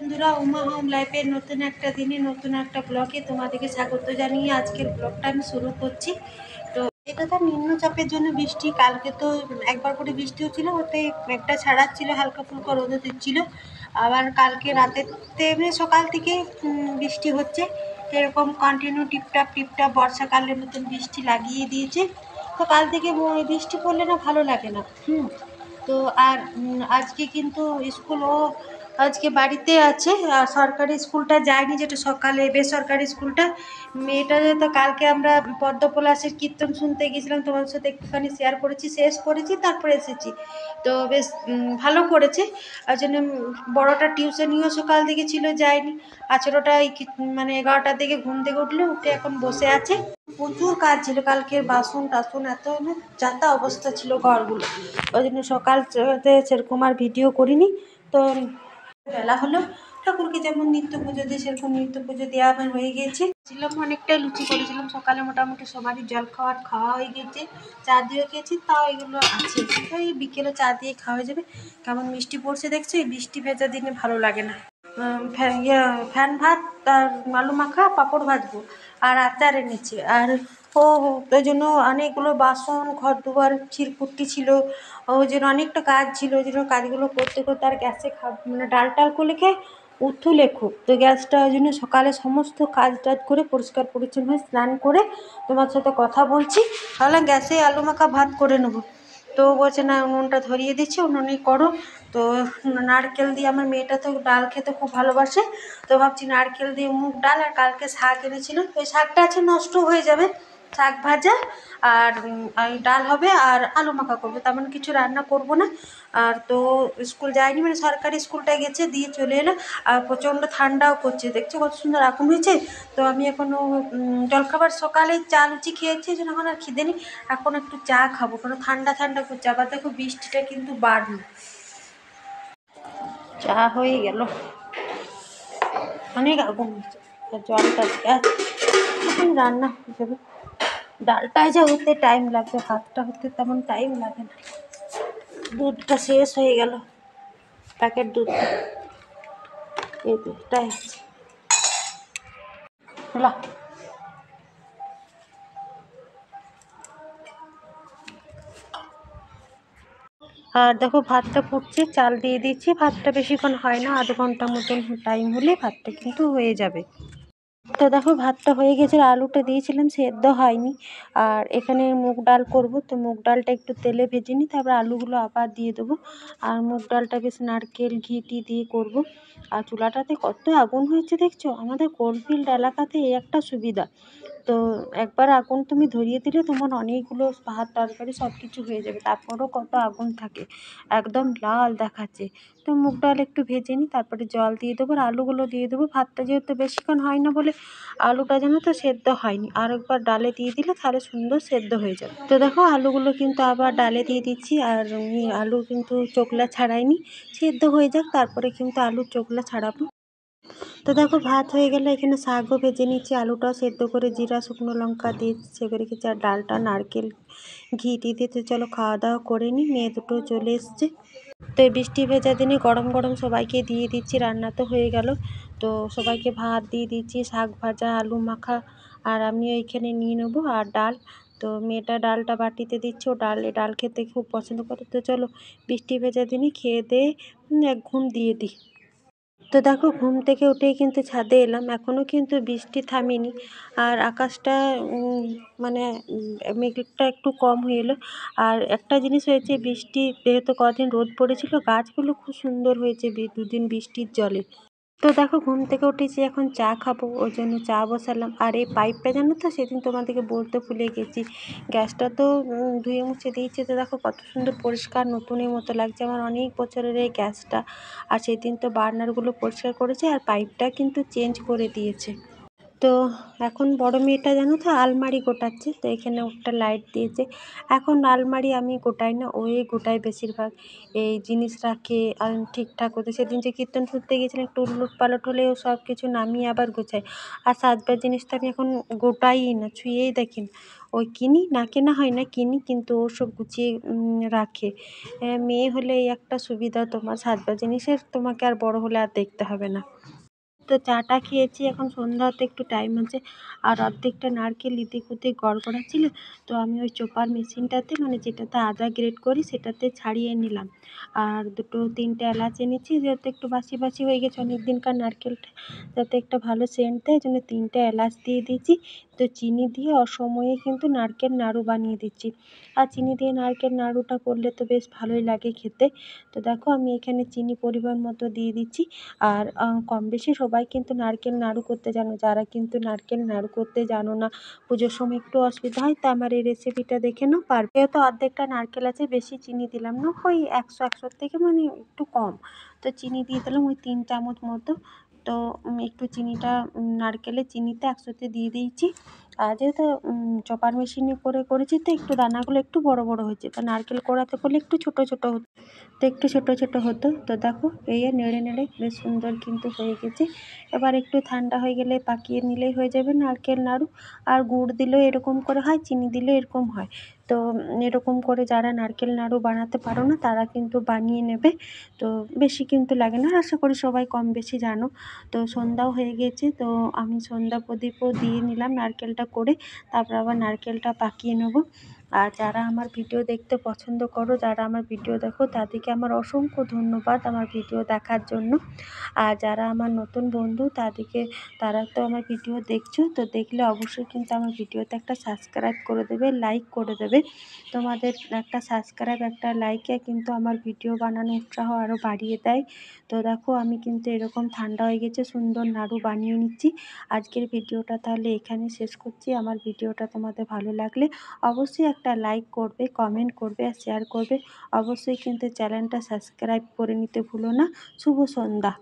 বন্ধুরা, উমা হোম লাইফের নতুন একটা দিনে নতুন একটা ব্লগে তোমাদেরকে স্বাগত জানিয়ে আজকের ব্লগটা আমি শুরু করছি। তো এটা তো নিম্নচাপের জন্য বৃষ্টি, কালকে তো একবার করে বৃষ্টি হচ্ছিল, ওতে একটা ছাড়াচ্ছিল, হালকা ফুলকা রোদে দিচ্ছিল। আবার কালকে রাতের সকাল থেকে বৃষ্টি হচ্ছে, এরকম কন্টিনিউ টিপটাপ টিপটাপ বর্ষাকালের মতন বৃষ্টি লাগিয়ে দিয়েছে। তো কাল থেকে বৃষ্টি পড়লে না ভালো লাগে না। তো আর আজকে কিন্তু স্কুলও আজকে বাড়িতে আছে, আর সরকারি স্কুলটা যায়নি, যেটা সকালে বেসরকারি স্কুলটা। মেয়েটা তো কালকে আমরা পদ্মপলাশের কীর্তন শুনতে গেছিলাম, তোমার সাথে একটুখানি শেয়ার করেছি, শেষ করেছি তারপরে এসেছি। তো বেশ ভালো করেছে। আর জন্য বড়োটা টিউশনিও সকাল থেকে ছিল, যায়নি। আর ছোটোটা মানে 11টার দিকে ঘুম থেকে উঠলে উঠে এখন বসে আছে। প্রচুর কাজ ছিল কালকের, বাসন টাসন এত যাতা অবস্থা ছিল ঘরগুলো, ওই জন্য সকাল সেরকম আর ভিডিও করিনি। তো বেলা হলো, ঠাকুরকে যেমন নিত্য পুজো দিয়ে সেরকম নিত্য পুজো দেওয়া আমার হয়ে গিয়েছে। ছিলাম অনেকটাই লুচি করেছিলাম সকালে, মোটামুটি সবারই জল খাওয়া হয়ে গিয়েছে, চা দিয়ে খেয়েছি, তাও এগুলো আছে। এই বিকেলে চা দিয়ে খাওয়া যাবে। কেমন মিষ্টি পড়ছে দেখছো, এই বৃষ্টি ভেজা দিনে ভালো লাগে না। ফ্যান ভাত আর আলু মাখা, পাঁপড় ভাজবো, আর আচার এনেছে। আর ওই জন্য অনেকগুলো বাসন, ঘর দুয়ার চিরকুটি ছিল, ওই জন্য অনেকটা কাজ ছিল। ওই জন্য কাজগুলো করতে করতে আর গ্যাসে মানে ডাল টাল করলে খেয়ে উঠুলে খুব, তো গ্যাসটা ওই জন্য সকালে সমস্ত কাজ টাজ করে পরিষ্কার পরিচ্ছন্ন হয়ে স্নান করে তোমার সাথে কথা বলছি। তাহলে গ্যাসে আলু মাখা ভাত করে নেবো। তো বলছে না, উনুনটা ধরিয়ে দিচ্ছি, উনুনেই করো। তো নারকেল দিয়ে, আমার মেয়েটা তো ডাল খেতে খুব ভালোবাসে, তো ভাবছি নারকেল দিয়ে মুগ ডাল, আর কালকে শাক এনেছিল, ওই শাকটা আছে নষ্ট হয়ে যাবে, শাক ভাজা আর ডাল হবে, আর আলু মাখা করবো, তেমন কিছু রান্না করব না। আর তো স্কুল যায়নি, মানে সরকারি স্কুলটায় গেছে, দিয়ে চলে এলো। আর প্রচণ্ড ঠান্ডাও করছে, দেখছো কত সুন্দর আগুন হয়েছে। তো আমি এখনও জলখাবার সকালে চা লুচি খেয়েছি, যেন এখন আর খিদে নেই। এখন একটু চা খাবো, কারণ ঠান্ডা ঠান্ডা করছে। আবার দেখো বৃষ্টিটা কিন্তু বাড়লো। চা হয়ে গেল, অনেক আগুন হয়েছে, জলটা এখন রান্না হয়ে যাবে। ডালটায় যা হতে টাইম লাগবে, ভাতটা হতে তেমন টাইম লাগে না। দুধটা শেষ হয়ে গেল, প্যাকেট দুধটা, এই দুধটাই আছে। আর দেখো ভাতটা ফুটছে, চাল দিয়ে দিচ্ছি। ভাতটা বেশিক্ষণ হয় না, আধ ঘন্টা মতন টাইম হলে ভাতটা কিন্তু হয়ে যাবে। তো দেখো ভাতটা হয়ে গেছে, আলুটা দিয়েছিলাম সেদ্ধ হয়নি। আর এখানে মুগ ডাল করব, তো মুগ ডালটা একটু তেলে ভেজে নিই, তারপর আলুগুলো আবার দিয়ে দেবো। আর মুগ ডালটা বেশ নারকেল ঘি টি দিয়ে করব। আর চুলাটাতে কত আগুন হয়েছে দেখছো, আমাদের কোলফিল্ড এলাকাতে এই একটা সুবিধা। তো একবার আগুন তুমি ধরিয়ে দিলে তোমার অনেকগুলো ভাত তরকারি সব কিছু হয়ে যাবে, তারপরেও কত আগুন থাকে, একদম লাল দেখাচ্ছে। তো মুগ ডাল একটু ভেজে নিই, তারপরে জল দিয়ে দেবো, আর আলুগুলো দিয়ে দেবো। ভাতটা যেহেতু বেশিক্ষণ হয় না বলে আলুটা যেন তো সেদ্ধ হয়নি, আর একবার ডালে দিয়ে দিলে তাহলে সুন্দর সেদ্ধ হয়ে যাবে। তো দেখো আলুগুলো কিন্তু আবার ডালে দিয়ে দিচ্ছি, আর আলু কিন্তু চোকলা ছাড়াইনি, সেদ্ধ হয়ে যাক তারপরে কিন্তু আলুর চোকলা ছাড়াবো। তো দেখো ভাত হয়ে গেলে এখানে শাকও ভেজে নিচ্ছি, আলুটাও সেদ্ধ করে জিরা শুকনো লঙ্কা দিয়ে ছেঁকে রেখেছি, আর ডালটা নারকেল ঘি দিয়ে দিতে। চলো খাওয়া দাওয়া করে নিই, মেয়ে দুটো চলে এসছে। তো এই বৃষ্টি ভেজা দিনে গরম গরম সবাইকে দিয়ে দিচ্ছি। রান্না তো হয়ে গেল, তো সবাইকে ভাত দিয়ে দিচ্ছি, শাক ভাজা, আলু মাখা, আর আমিও এইখানে নিয়ে নেবো, আর ডাল। তো মেয়েটা ডালটা বাটিতে দিচ্ছে, ও ডাল খেতে খুব পছন্দ করে। তো চলো বৃষ্টি ভেজা দিনে খেয়ে দিয়ে এক ঘুম দিয়ে দিই। তো দেখো ঘুম থেকে উঠেই কিন্তু ছাদে এলাম, এখনও কিন্তু বৃষ্টি থামেনি। আর আকাশটা মানে মেঘটা একটু কম হয়ে এলো। আর একটা জিনিস হয়েছে, বৃষ্টি যেহেতু কদিন রোদ পড়েছিল, গাছগুলো খুব সুন্দর হয়েছে দুদিন বৃষ্টির জলে। তো দেখো ঘুম থেকে উঠেছি, এখন চা খাবো, ওই জন্য চা বসালাম। আর এই পাইপটা জানো তো, সেদিন তোমাদেরকে বলতে ভুলে গেছি, গ্যাসটা তো ধুয়ে মুছে দিয়েছে। তো দেখো কত সুন্দর পরিষ্কার নতুনের মতো লাগছে, আমার অনেক বছরের এই গ্যাসটা। আর সেদিন তো বার্নারগুলো পরিষ্কার করেছে, আর পাইপটা কিন্তু চেঞ্জ করে দিয়েছে। তো তো এখন বড় মেয়েটা জানো তো আলমারি গোটাচ্ছে, তো এখানে একটা লাইট দিয়েছে। এখন আলমারি আমি গোটাই না, ওই গোটাই বেশিরভাগ এই জিনিস রাখে আর ঠিকঠাক হতে। সেদিন যে কীর্তন শুনতে গেছিলাম একটু উলট পালট হলেও সব কিছু নামিয়ে আবার গোছাই। আর সাজবার জিনিস তো আমি এখন গোটাই না, ছুঁয়েই দেখি না। ওই কিনি, না কেনা হয় না, কিনি কিন্তু ও সব গুছিয়ে রাখে। মেয়ে হলে এই একটা সুবিধা, তোমার সাজবার জিনিসের তোমাকে আর বড় হলে আর দেখতে হবে না। তো চাটা খেয়েছি, এখন সন্ধ্যা হতে একটু টাইম আছে। আর অর্ধেকটা নারকেল এদিক ওদিক গড়গড়া ছিল, তো আমি ওই চোপার মেশিনটাতে মানে যেটাতে আদা গ্রেট করি সেটাতে ছাড়িয়ে নিলাম। আর দুটো তিনটে এলাচ এনেছি, যেহেতু একটু বাসি বাসি হয়ে গেছে অনেক দিনকার নারকেলটা, যাতে একটা ভালো সেন্ট দেয়, জন্য তিনটে এলাচ দিয়ে দিয়েছি। তো চিনি দিয়ে অসময়ে কিন্তু নারকেল নাড়ু বানিয়ে দিচ্ছি। আর চিনি দিয়ে নারকেল নাড়ুটা করলে তো বেশ ভালোই লাগে খেতে। তো দেখো আমি এখানে চিনি পরিমাণ মতো দিয়ে দিচ্ছি। আর কম বেশি সবাই কিন্তু নারকেল নাড়ু করতে জানো, যারা কিন্তু নারকেল নাড়ু করতে জানো না, পুজোর সময় একটু অসুবিধা হয়, তা আমার এই রেসিপিটা দেখে নাও, পারবে। যেহেতু অর্ধেকটা নারকেল আছে, বেশি চিনি দিলাম না, ওই 100 থেকে মানে একটু কম। তো চিনি দিয়ে দিলাম ওই 3 চামচ মতো। তো একটু চিনিটা নারকেলের চিনিতে একসাথে দিয়ে দিয়েছি। আর যেহেতু চপার মেশিনে করে করেছি, তো একটু দানাগুলো একটু বড় বড় হয়েছে, তো নারকেল কোড়াতে করলে একটু ছোট ছোট হতো, তো একটু ছোট ছোট হতো। তো দেখো এই নেড়ে নেড়ে বেশ সুন্দর কিন্তু হয়ে গেছে। এবার একটু ঠান্ডা হয়ে গেলে পাকিয়ে নিলেই হয়ে যাবে নারকেল নাড়ু। আর গুড় দিলেও এরকম করে হয়, চিনি দিলেও এরকম হয়। তো এরকম করে যারা নারকেল নাড়ু বানাতে পারো না তারা কিন্তু বানিয়ে নেবে। তো বেশি কিন্তু লাগে না, আশা করি সবাই কম বেশি জানো। তো সন্ধ্যাও হয়ে গেছে, তো আমি সন্ধ্যা প্রদীপও দিয়ে নিলাম নারকেলটা করে, তারপর আবার নারকেলটা পাকিয়ে নেবো। আর যারা আমার ভিডিও দেখতে পছন্দ করো, যারা আমার ভিডিও দেখো, তাদেরকে আমার অসংখ্য ধন্যবাদ আমার ভিডিও দেখার জন্য। আর যারা আমার নতুন বন্ধু তারা তো আমার ভিডিও দেখছো, তো দেখলে অবশ্যই কিন্তু আমার ভিডিওতে একটা সাবস্ক্রাইব করে দেবে, লাইক করে দেবে। তোমাদের একটা সাবস্ক্রাইব একটা লাইকে কিন্তু আমার ভিডিও বানানোর উৎসাহ আরও বাড়িয়ে দেয়। তো দেখো আমি কিন্তু এরকম ঠান্ডা হয়ে গেছে, সুন্দর নাড়ু বানিয়ে নিচ্ছি। আজকের ভিডিওটা তাহলে এখানে শেষ করছি। আমার ভিডিওটা তোমাদের ভালো লাগলে অবশ্যই একটা লাইক করবে, কমেন্ট করবে আর শেয়ার করবে। অবশ্যই কিন্তু চ্যানেলটা সাবস্ক্রাইব করে নিতে ভুলো না। শুভ সন্ধ্যা।